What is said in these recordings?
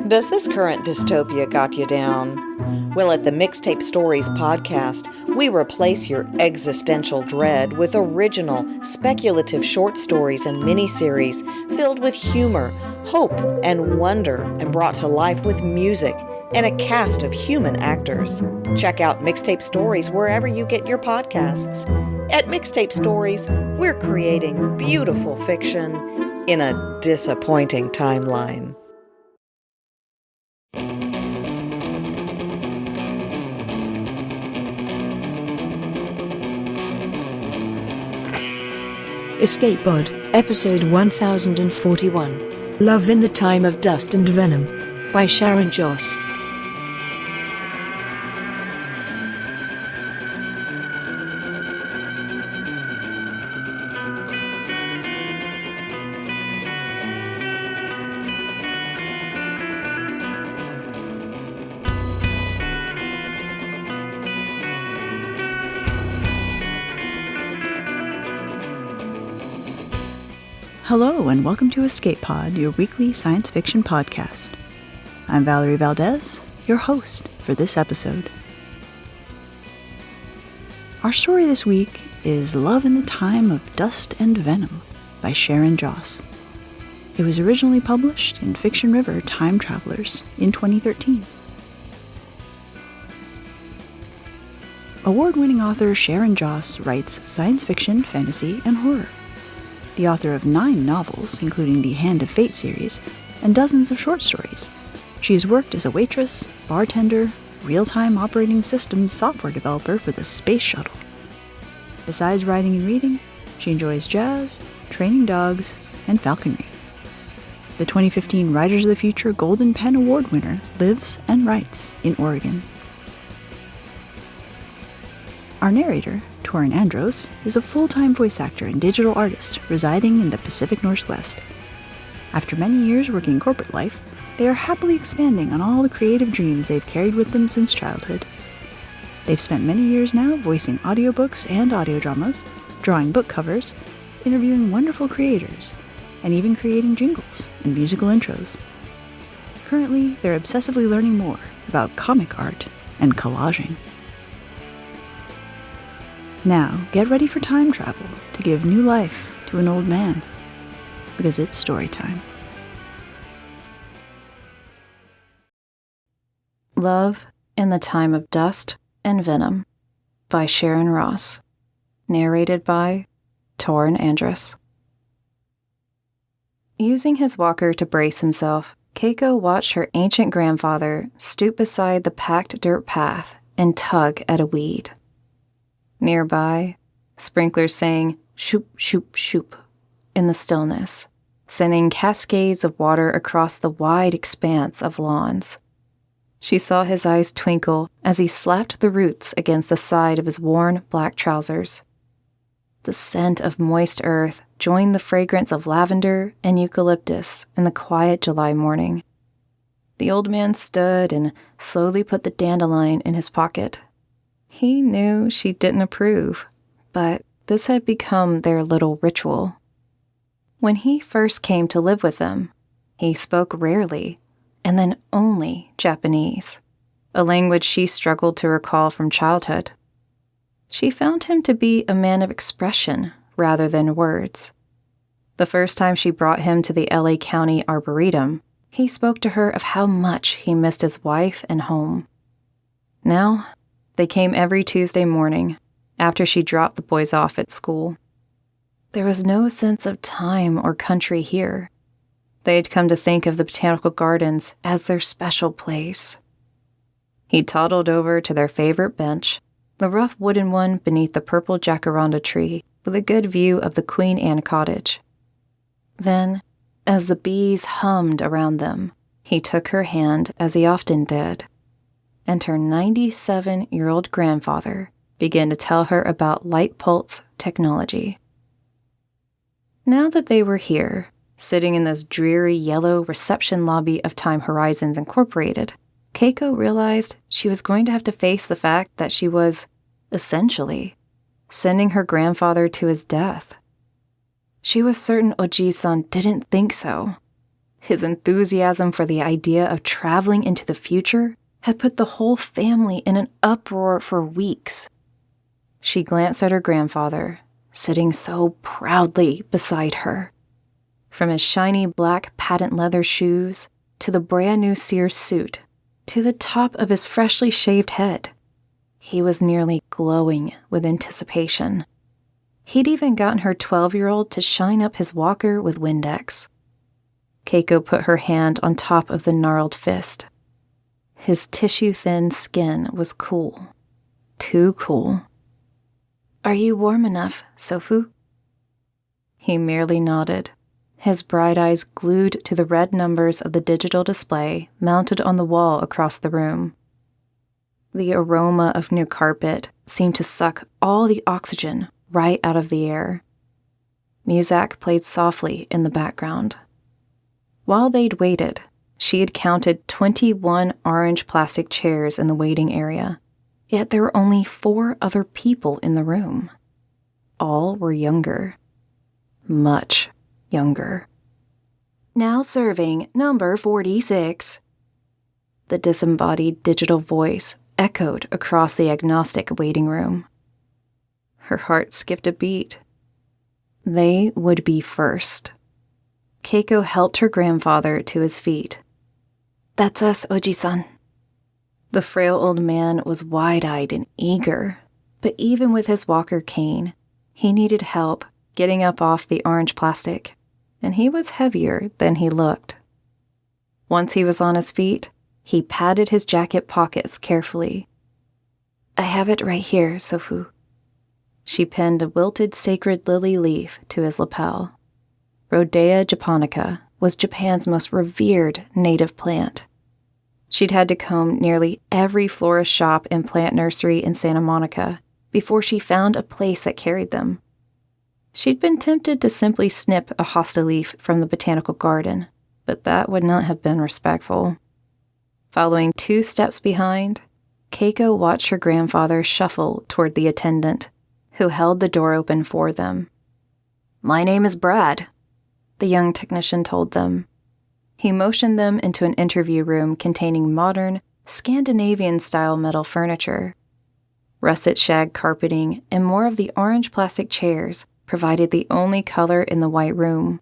Does this current dystopia got you down? Well, at the Mixtape Stories podcast, we replace your existential dread with original, speculative short stories and miniseries filled with humor, hope, and wonder, and brought to life with music and a cast of human actors. Check out Mixtape Stories wherever you get your podcasts. At Mixtape Stories, we're creating beautiful fiction in a disappointing timeline. Escape Pod, Episode 1041, Love in the Time of Dust and Venom, by Sharon Joss. Hello and welcome to Escape Pod, your weekly science fiction podcast. I'm Valerie Valdes, your host for this episode. Our story this week is Love in the Time of Dust and Venom by Sharon Joss. It was originally published in Fiction River Time Travelers in 2013. Award-winning author Sharon Joss writes science fiction, fantasy, and horror. The author of 9 novels, including the Hand of Fate series, and dozens of short stories. She has worked as a waitress, bartender, real-time operating systems software developer for the Space Shuttle. Besides writing and reading, she enjoys jazz, training dogs, and falconry. The 2015 Writers of the Future Golden Pen Award winner lives and writes in Oregon. Our narrator, Torin Andros, is a full-time voice actor and digital artist residing in the Pacific Northwest. After many years working corporate life, they are happily expanding on all the creative dreams they've carried with them since childhood. They've spent many years now voicing audiobooks and audio dramas, drawing book covers, interviewing wonderful creators, and even creating jingles and musical intros. Currently, they're obsessively learning more about comic art and collaging. Now, get ready for time travel to give new life to an old man, because it's story time. Love in the Time of Dust and Venom by Sharon Ross, narrated by Torin Andros. Using his walker to brace himself, Keiko watched her ancient grandfather stoop beside the packed dirt path and tug at a weed. Nearby, sprinklers sang shoop, shoop, shoop in the stillness, sending cascades of water across the wide expanse of lawns. She saw his eyes twinkle as he slapped the roots against the side of his worn black trousers. The scent of moist earth joined the fragrance of lavender and eucalyptus in the quiet July morning. The old man stood and slowly put the dandelion in his pocket. He knew she didn't approve, but this had become their little ritual. When he first came to live with them, he spoke rarely, and then only Japanese, a language she struggled to recall from childhood. She found him to be a man of expression rather than words. The first time she brought him to the LA County Arboretum, he spoke to her of how much he missed his wife and home. Now, they came every Tuesday morning, after she dropped the boys off at school. There was no sense of time or country here. They had come to think of the botanical gardens as their special place. He toddled over to their favorite bench, the rough wooden one beneath the purple jacaranda tree, with a good view of the Queen Anne cottage. Then, as the bees hummed around them, he took her hand as he often did, and her 97-year-old grandfather began to tell her about light pulse technology. Now that they were here, sitting in this dreary yellow reception lobby of Time Horizons Incorporated, Keiko realized she was going to have to face the fact that she was, essentially, sending her grandfather to his death. She was certain Oji-san didn't think so. His enthusiasm for the idea of traveling into the future had put the whole family in an uproar for weeks. She glanced at her grandfather, sitting so proudly beside her. From his shiny black patent leather shoes, to the brand new Sears suit, to the top of his freshly shaved head, he was nearly glowing with anticipation. He'd even gotten her 12-year-old to shine up his walker with Windex. Keiko put her hand on top of the gnarled fist. His tissue-thin skin was cool. Too cool. "Are you warm enough, Sofu?" He merely nodded, his bright eyes glued to the red numbers of the digital display mounted on the wall across the room. The aroma of new carpet seemed to suck all the oxygen right out of the air. Muzak played softly in the background. While they'd waited, she had counted 21 orange plastic chairs in the waiting area, yet there were only 4 other people in the room. All were younger. Much younger. "Now serving number 46. The disembodied digital voice echoed across the agnostic waiting room. Her heart skipped a beat. They would be first. Keiko helped her grandfather to his feet. "That's us, Oji-san." The frail old man was wide-eyed and eager, but even with his walker cane, he needed help getting up off the orange plastic, and he was heavier than he looked. Once he was on his feet, he patted his jacket pockets carefully. "I have it right here, Sofu." She pinned a wilted sacred lily leaf to his lapel. Rhodea japonica was Japan's most revered native plant. She'd had to comb nearly every florist shop and plant nursery in Santa Monica before she found a place that carried them. She'd been tempted to simply snip a hosta leaf from the botanical garden, but that would not have been respectful. Following 2 steps behind, Keiko watched her grandfather shuffle toward the attendant, who held the door open for them. "My name is Brad," the young technician told them. He motioned them into an interview room containing modern, Scandinavian-style metal furniture. Russet shag carpeting and more of the orange plastic chairs provided the only color in the white room.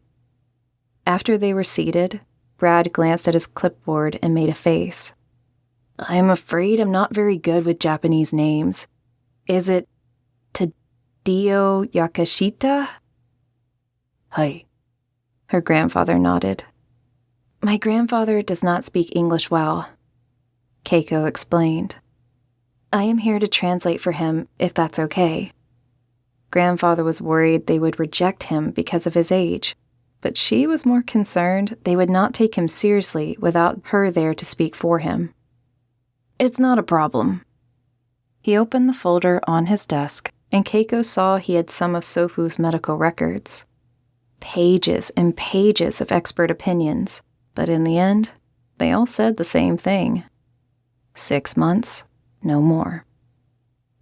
After they were seated, Brad glanced at his clipboard and made a face. "I'm afraid I'm not very good with Japanese names. Is it Tadeo Yakashita?" "Hi." Her grandfather nodded. "My grandfather does not speak English well," Keiko explained. "I am here to translate for him, if that's okay." Grandfather was worried they would reject him because of his age, but she was more concerned they would not take him seriously without her there to speak for him. "It's not a problem." He opened the folder on his desk, and Keiko saw he had some of Sofu's medical records. Pages and pages of expert opinions, but in the end, they all said the same thing. 6 months, no more.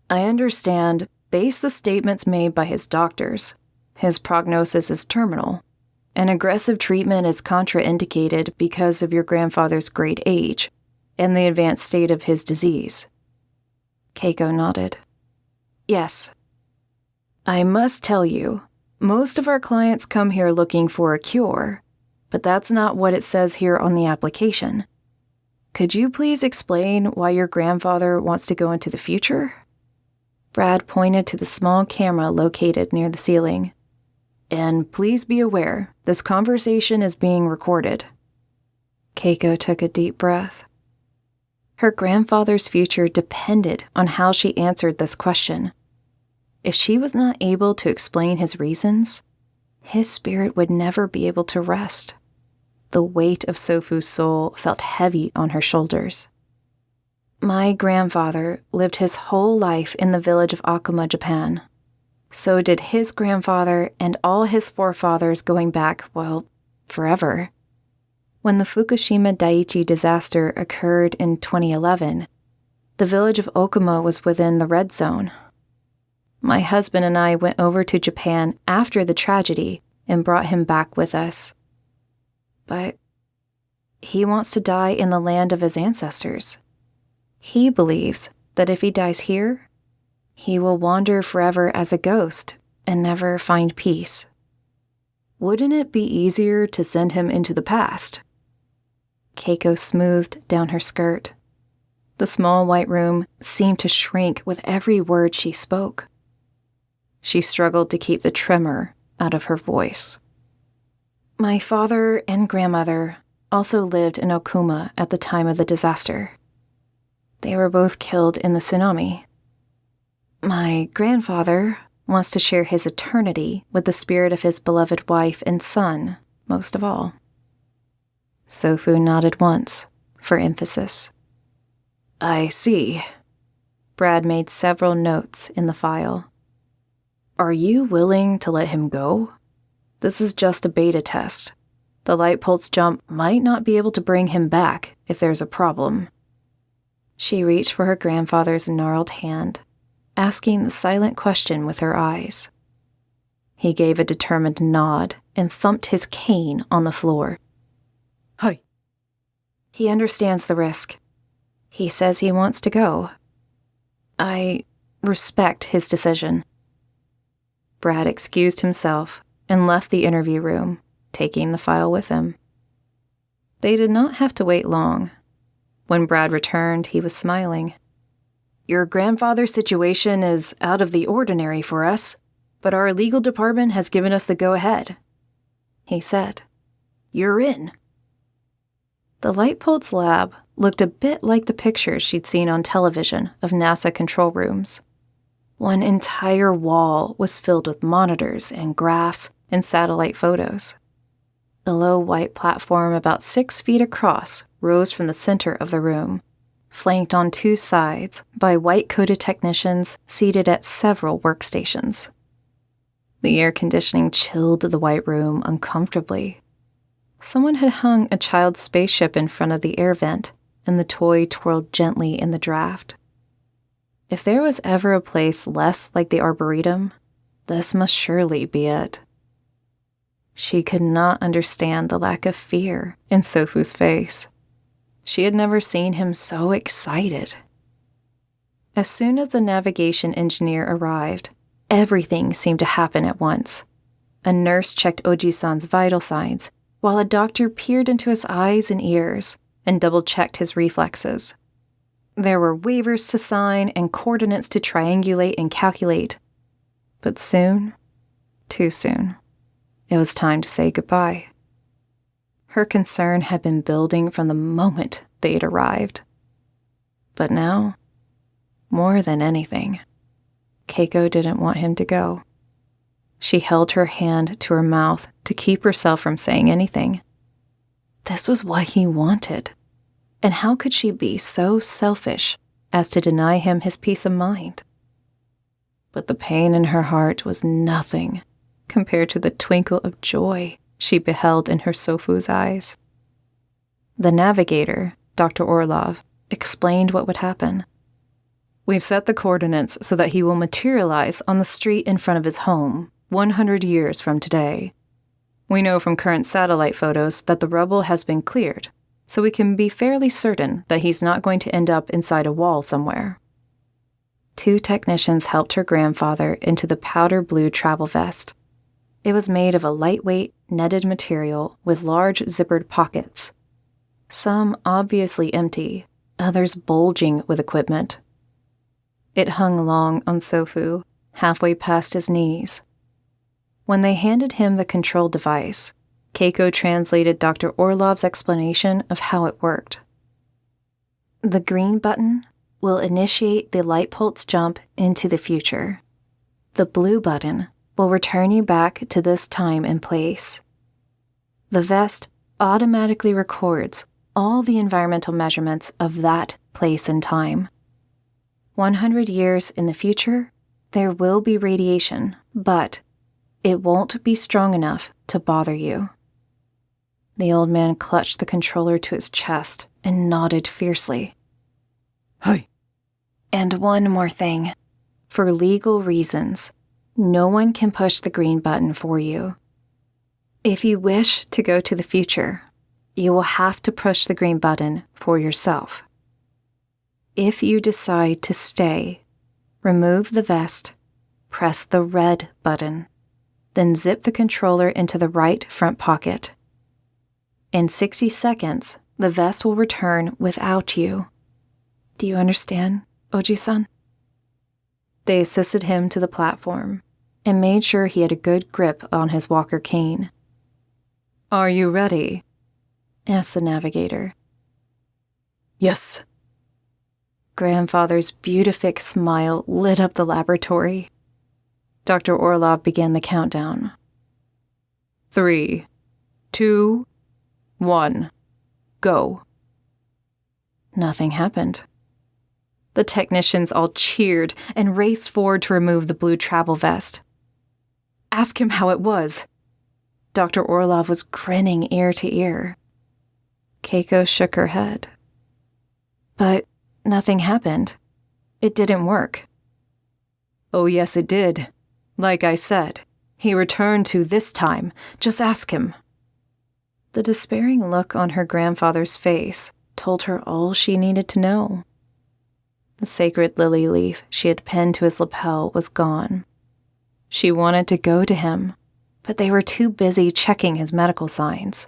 "I understand, based the statements made by his doctors, his prognosis is terminal, and aggressive treatment is contraindicated because of your grandfather's great age and the advanced state of his disease." Keiko nodded. "Yes. I must tell you, most of our clients come here looking for a cure, but that's not what it says here on the application. Could you please explain why your grandfather wants to go into the future?" Brad pointed to the small camera located near the ceiling. "And please be aware, this conversation is being recorded." Keiko took a deep breath. Her grandfather's future depended on how she answered this question. If she was not able to explain his reasons, his spirit would never be able to rest. The weight of Sofu's soul felt heavy on her shoulders. "My grandfather lived his whole life in the village of Akuma, Japan. So did his grandfather and all his forefathers going back, well, forever. When the Fukushima Daiichi disaster occurred in 2011, the village of Okuma was within the red zone. My husband and I went over to Japan after the tragedy and brought him back with us. But he wants to die in the land of his ancestors. He believes that if he dies here, he will wander forever as a ghost and never find peace. Wouldn't it be easier to send him into the past? Keiko smoothed down her skirt. The small white room seemed to shrink with every word she spoke. She struggled to keep the tremor out of her voice. My father and grandmother also lived in Okuma at the time of the disaster. They were both killed in the tsunami. My grandfather wants to share his eternity with the spirit of his beloved wife and son, most of all. Sofu nodded once, for emphasis. I see. Brad made several notes in the file. Are you willing to let him go? This is just a beta test. The light pulse jump might not be able to bring him back if there's a problem. She reached for her grandfather's gnarled hand, asking the silent question with her eyes. He gave a determined nod and thumped his cane on the floor. Hi. He understands the risk. He says he wants to go. I respect his decision. Brad excused himself and left the interview room, taking the file with him. They did not have to wait long. When Brad returned, he was smiling. Your grandfather's situation is out of the ordinary for us, but our legal department has given us the go-ahead, he said. You're in. The light pulse lab looked a bit like the pictures she'd seen on television of NASA control rooms. One entire wall was filled with monitors and graphs and satellite photos. A low white platform about 6 feet across rose from the center of the room, flanked on 2 sides by white-coated technicians seated at several workstations. The air conditioning chilled the white room uncomfortably. Someone had hung a child's spaceship in front of the air vent, and the toy twirled gently in the draft. If there was ever a place less like the Arboretum, this must surely be it. She could not understand the lack of fear in Sofu's face. She had never seen him so excited. As soon as the navigation engineer arrived, everything seemed to happen at once. A nurse checked Oji-san's vital signs, while a doctor peered into his eyes and ears and double-checked his reflexes. There were waivers to sign and coordinates to triangulate and calculate. But soon, too soon, it was time to say goodbye. Her concern had been building from the moment they had arrived. But now, more than anything, Keiko didn't want him to go. She held her hand to her mouth to keep herself from saying anything. This was what he wanted. And how could she be so selfish as to deny him his peace of mind? But the pain in her heart was nothing compared to the twinkle of joy she beheld in her Sofu's eyes. The navigator, Dr. Orlov, explained what would happen. We've set the coordinates so that he will materialize on the street in front of his home 100 years from today. We know from current satellite photos that the rubble has been cleared, so we can be fairly certain that he's not going to end up inside a wall somewhere. 2 technicians helped her grandfather into the powder blue travel vest. It was made of a lightweight, netted material with large zippered pockets. Some obviously empty, others bulging with equipment. It hung long on Sofu, halfway past his knees. When they handed him the control device, Keiko translated Dr. Orlov's explanation of how it worked. The green button will initiate the light pulse jump into the future. The blue button will return you back to this time and place. The vest automatically records all the environmental measurements of that place and time. 100 years in the future, there will be radiation, but it won't be strong enough to bother you. The old man clutched the controller to his chest and nodded fiercely. Hey. And one more thing. For legal reasons, no one can push the green button for you. If you wish to go to the future, You will have to push the green button for yourself. If you decide to stay, remove the vest, press the red button, then zip the controller into the right front pocket. In 60 seconds, the vest will return without you. Do you understand, Oji-san? They assisted him to the platform and made sure he had a good grip on his walker cane. "Are you ready?" asked the navigator. "Yes." Grandfather's beatific smile lit up the laboratory. Dr. Orlov began the countdown. 3, 2, 1, go. Nothing happened. The technicians all cheered and raced forward to remove the blue travel vest. "Ask him how it was." Dr. Orlov was grinning ear to ear. Keiko shook her head. But nothing happened. It didn't work. "Oh, yes, it did. Like I said, he returned to this time. Just ask him." The despairing look on her grandfather's face told her all she needed to know. The sacred lily leaf she had pinned to his lapel was gone. She wanted to go to him, but they were too busy checking his medical signs.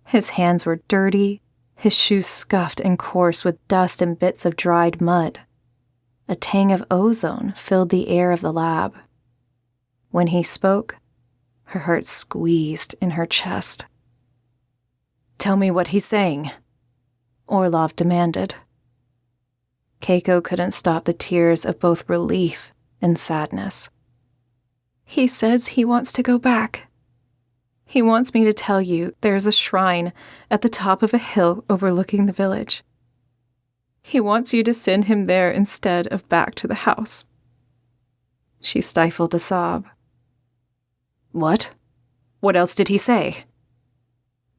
His hands were dirty, his shoes scuffed and coarse with dust and bits of dried mud. A tang of ozone filled the air of the lab. When he spoke, her heart squeezed in her chest. "Tell me what he's saying," Orlov demanded. Keiko couldn't stop the tears of both relief and sadness. "He says he wants to go back. He wants me to tell you there's a shrine at the top of a hill overlooking the village. He wants you to send him there instead of back to the house." She stifled a sob. "What? What else did he say?"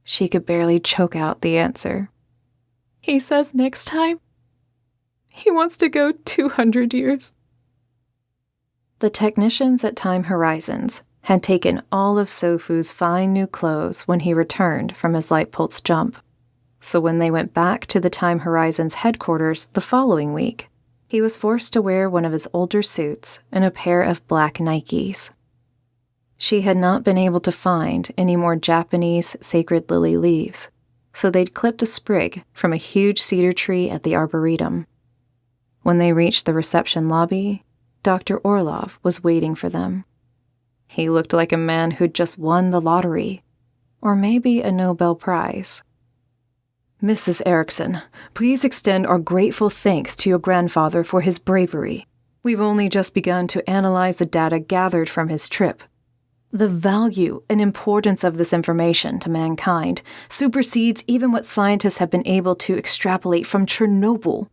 She could barely choke out the answer. "He says next time, he wants to go 200 years. The technicians at Time Horizons had taken all of Sofu's fine new clothes when he returned from his light pulse jump. So when they went back to the Time Horizons headquarters the following week, he was forced to wear one of his older suits and a pair of black Nikes. She had not been able to find any more Japanese sacred lily leaves, so they'd clipped a sprig from a huge cedar tree at the Arboretum. When they reached the reception lobby, Dr. Orlov was waiting for them. He looked like a man who'd just won the lottery, or maybe a Nobel Prize. "Mrs. Erickson, please extend our grateful thanks to your grandfather for his bravery. We've only just begun to analyze the data gathered from his trip. The value and importance of this information to mankind supersedes even what scientists have been able to extrapolate from Chernobyl."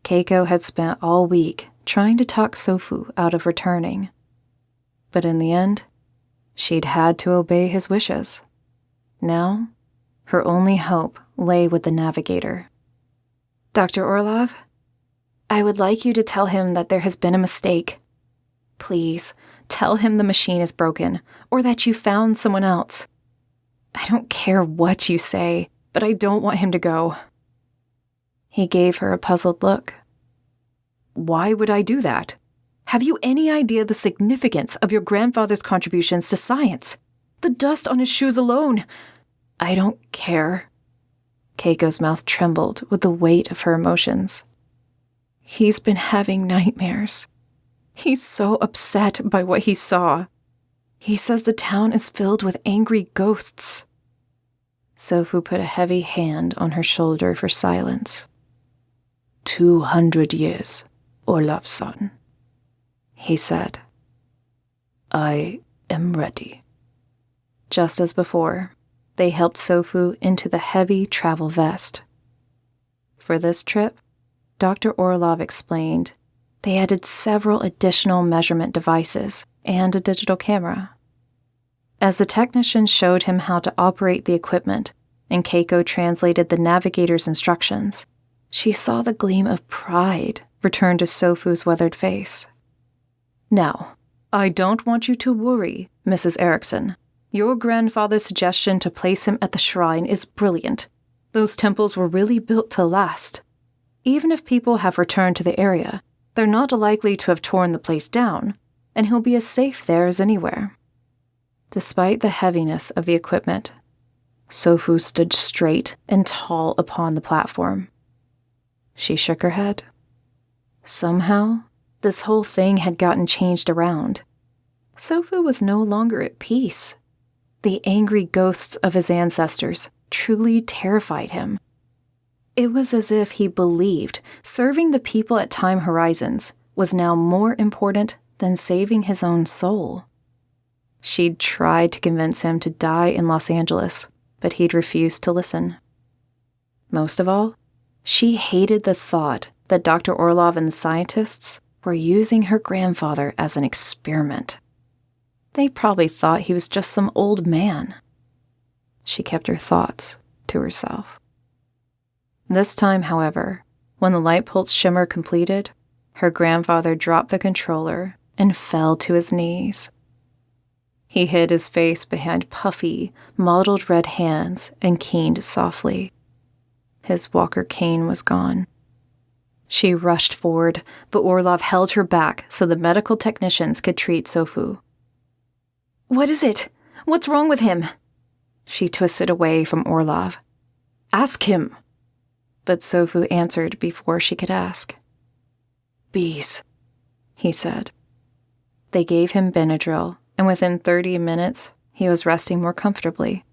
Keiko had spent all week trying to talk Sofu out of returning. But in the end, she'd had to obey his wishes. Now, her only hope lay with the navigator. "Dr. Orlov, I would like you to tell him that there has been a mistake. Please, tell him the machine is broken, or that you found someone else. I don't care what you say, but I don't want him to go." He gave her a puzzled look. "Why would I do that? Have you any idea the significance of your grandfather's contributions to science? The dust on his shoes alone—" "I don't care." Keiko's mouth trembled with the weight of her emotions. "He's been having nightmares. He's so upset by what he saw. He says the town is filled with angry ghosts." Sofu put a heavy hand on her shoulder for silence. 200 years, Orlov-san," he said. "I am ready." Just as before, they helped Sofu into the heavy travel vest. For this trip, Dr. Orlov explained, they added several additional measurement devices and a digital camera. As the technician showed him how to operate the equipment and Keiko translated the navigator's instructions, she saw the gleam of pride return to Sofu's weathered face. "Now, I don't want you to worry, Mrs. Erickson. Your grandfather's suggestion to place him at the shrine is brilliant. Those temples were really built to last. Even if people have returned to the area, they're not likely to have torn the place down, and he'll be as safe there as anywhere." Despite the heaviness of the equipment, Sofu stood straight and tall upon the platform. She shook her head. Somehow, this whole thing had gotten changed around. Sofu was no longer at peace. The angry ghosts of his ancestors truly terrified him. It was as if he believed serving the people at Time Horizons was now more important than saving his own soul. She'd tried to convince him to die in Los Angeles, but he'd refused to listen. Most of all, she hated the thought that Dr. Orlov and the scientists were using her grandfather as an experiment. They probably thought he was just some old man. She kept her thoughts to herself. This time, however, when the light pulse shimmer completed, her grandfather dropped the controller and fell to his knees. He hid his face behind puffy, mottled red hands and keened softly. His walker cane was gone. She rushed forward, but Orlov held her back so the medical technicians could treat Sofu. "What is it? What's wrong with him?" She twisted away from Orlov. "Ask him." But Sofu answered before she could ask. "Bees," he said. They gave him Benadryl, and within 30 minutes, he was resting more comfortably.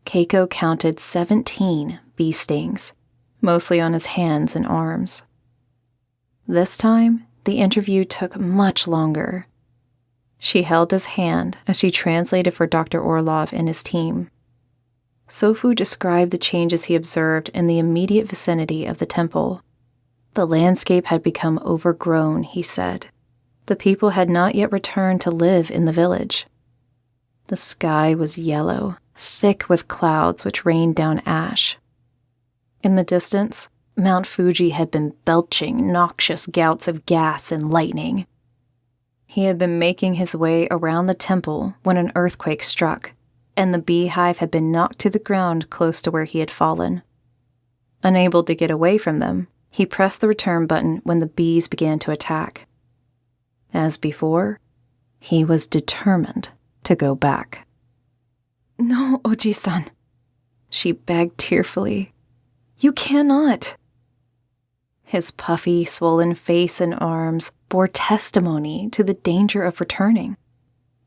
Keiko counted 17 bee stings, mostly on his hands and arms. This time, the interview took much longer. She held his hand as she translated for Dr. Orlov and his team. Sofu described the changes he observed in the immediate vicinity of the temple. The landscape had become overgrown, he said. The people had not yet returned to live in the village. The sky was yellow, thick with clouds which rained down ash. In the distance, Mount Fuji had been belching noxious gouts of gas and lightning. He had been making his way around the temple when an earthquake struck, and the beehive had been knocked to the ground close to where he had fallen. Unable to get away from them, he pressed the return button when the bees began to attack. As before, he was determined to go back. "No, Oji-san," she begged tearfully. "You cannot." His puffy, swollen face and arms bore testimony to the danger of returning.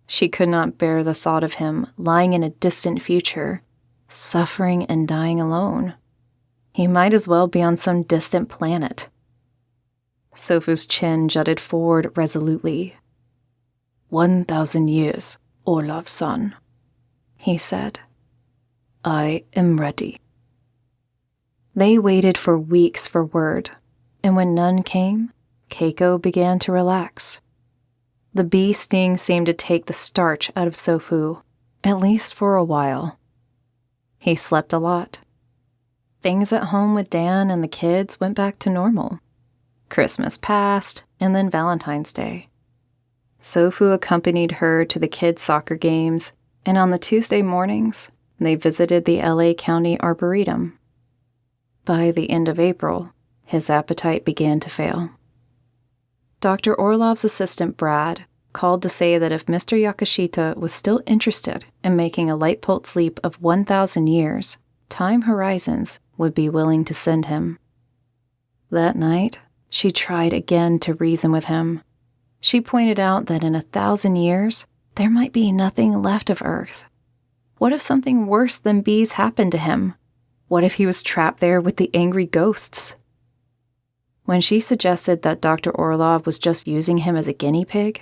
She could not bear the thought of him lying in a distant future, suffering and dying alone. He might as well be on some distant planet. Sofu's chin jutted forward resolutely. 1,000 years, Orlov-san, he said. I am ready. They waited for weeks for word, and when none came, Keiko began to relax. The bee sting seemed to take the starch out of Sofu, at least for a while. He slept a lot. Things at home with Dan and the kids went back to normal. Christmas passed, and then Valentine's Day. Sofu accompanied her to the kids' soccer games, and on the Tuesday mornings, they visited the LA County Arboretum. By the end of April, his appetite began to fail. Dr. Orlov's assistant, Brad, called to say that if Mr. Yakashita was still interested in making a light pulse leap of 1,000 years, Time Horizons would be willing to send him. That night, she tried again to reason with him. She pointed out that in 1,000 years, there might be nothing left of Earth. What if something worse than bees happened to him? What if he was trapped there with the angry ghosts? When she suggested that Dr. Orlov was just using him as a guinea pig,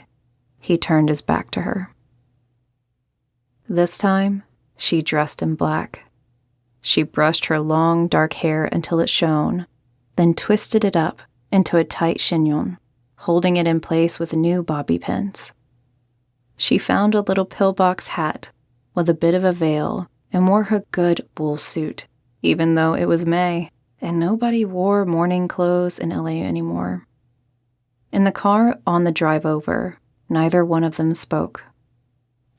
he turned his back to her. This time, she dressed in black. She brushed her long, dark hair until it shone, then twisted it up into a tight chignon, holding it in place with new bobby pins. She found a little pillbox hat with a bit of a veil and wore her good wool suit, even though it was May, and nobody wore morning clothes in LA anymore. In the car on the drive over, neither one of them spoke.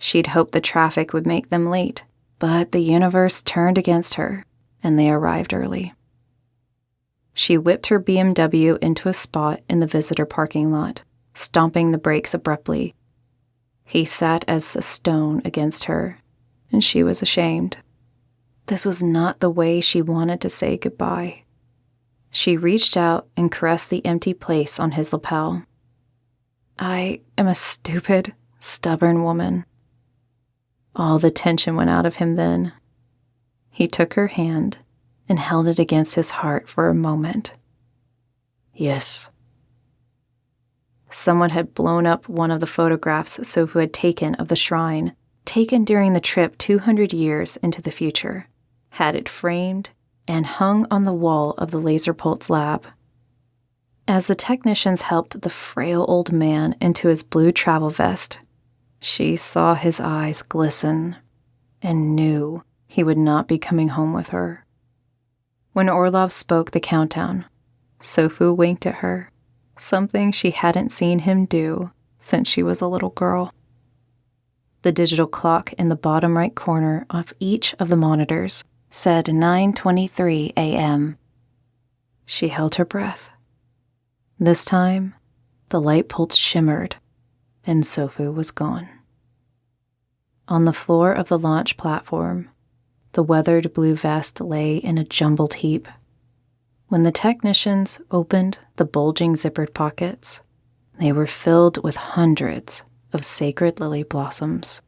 She'd hoped the traffic would make them late, but the universe turned against her, and they arrived early. She whipped her BMW into a spot in the visitor parking lot, stomping the brakes abruptly. He sat as a stone against her, and she was ashamed. This was not the way she wanted to say goodbye. She reached out and caressed the empty place on his lapel. I am a stupid, stubborn woman. All the tension went out of him then. He took her hand and held it against his heart for a moment. Yes. Someone had blown up one of the photographs Sofu had taken of the shrine, taken during the trip 200 years into the future, had it framed and hung on the wall of the laser pulse lab. As the technicians helped the frail old man into his blue travel vest, she saw his eyes glisten and knew he would not be coming home with her. When Orlov spoke the countdown, Sofu winked at her, something she hadn't seen him do since she was a little girl. The digital clock in the bottom right corner of each of the monitors said 9:23 a.m. She held her breath. This time, the light pulse shimmered, and Sofu was gone. On the floor of the launch platform, the weathered blue vest lay in a jumbled heap. When the technicians opened the bulging zippered pockets, they were filled with hundreds of sacred lily blossoms.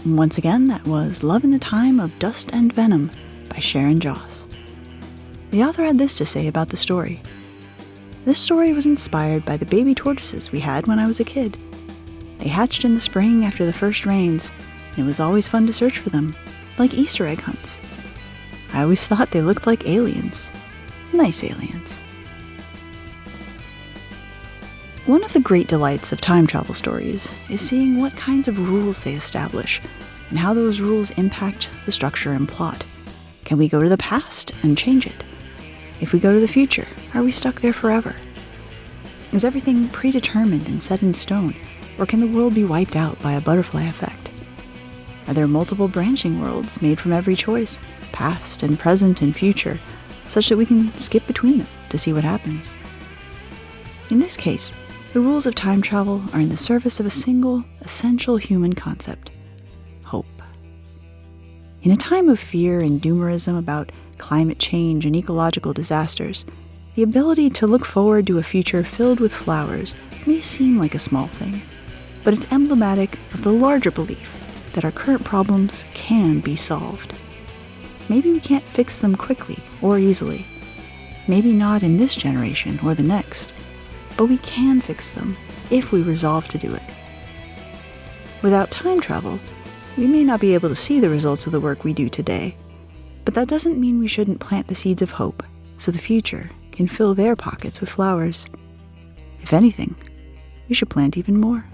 Once again, that was Love in the Time of Dust and Venom by Sharon Joss. The author had this to say about the story. This story was inspired by the baby tortoises we had when I was a kid. They hatched in the spring after the first rains, and it was always fun to search for them, like Easter egg hunts. I always thought they looked like aliens. Nice aliens. One of the great delights of time travel stories is seeing what kinds of rules they establish and how those rules impact the structure and plot. Can we go to the past and change it? If we go to the future, are we stuck there forever? Is everything predetermined and set in stone, or can the world be wiped out by a butterfly effect? Are there multiple branching worlds made from every choice, past and present and future, such that we can skip between them to see what happens? In this case, the rules of time travel are in the service of a single, essential human concept: hope. In a time of fear and doomerism about climate change and ecological disasters, the ability to look forward to a future filled with flowers may seem like a small thing, but it's emblematic of the larger belief that our current problems can be solved. Maybe we can't fix them quickly or easily. Maybe not in this generation or the next. But we can fix them if we resolve to do it. Without time travel, we may not be able to see the results of the work we do today, but that doesn't mean we shouldn't plant the seeds of hope so the future can fill their pockets with flowers. If anything, we should plant even more.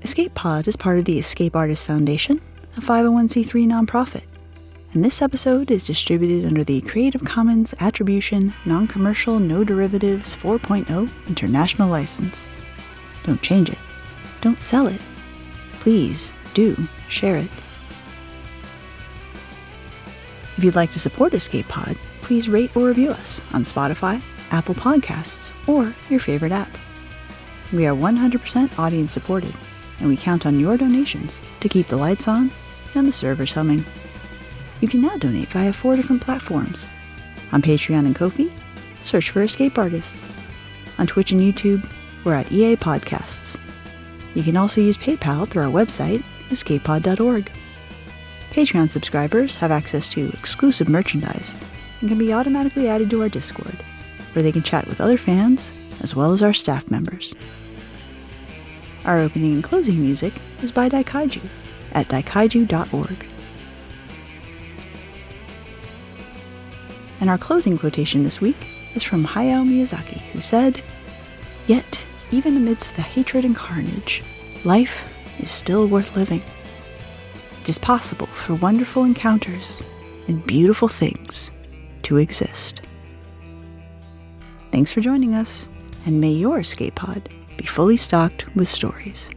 Escape Pod is part of the Escape Artists Foundation, a 501c3 nonprofit. And this episode is distributed under the Creative Commons Attribution, Non-Commercial, No Derivatives 4.0 International License. Don't change it. Don't sell it. Please do share it. If you'd like to support Escape Pod, please rate or review us on Spotify, Apple Podcasts, or your favorite app. We are 100% audience supported, and we count on your donations to keep the lights on and the servers humming. You can now donate via 4 different platforms. On Patreon and Ko-fi, search for Escape Artists. On Twitch and YouTube, we're at EA Podcasts. You can also use PayPal through our website, escapepod.org. Patreon subscribers have access to exclusive merchandise and can be automatically added to our Discord, where they can chat with other fans, as well as our staff members. Our opening and closing music is by Daikaiju at daikaiju.org. And our closing quotation this week is from Hayao Miyazaki, who said, "Yet, even amidst the hatred and carnage, life is still worth living. It is possible for wonderful encounters and beautiful things to exist." Thanks for joining us, and may your escape pod be fully stocked with stories.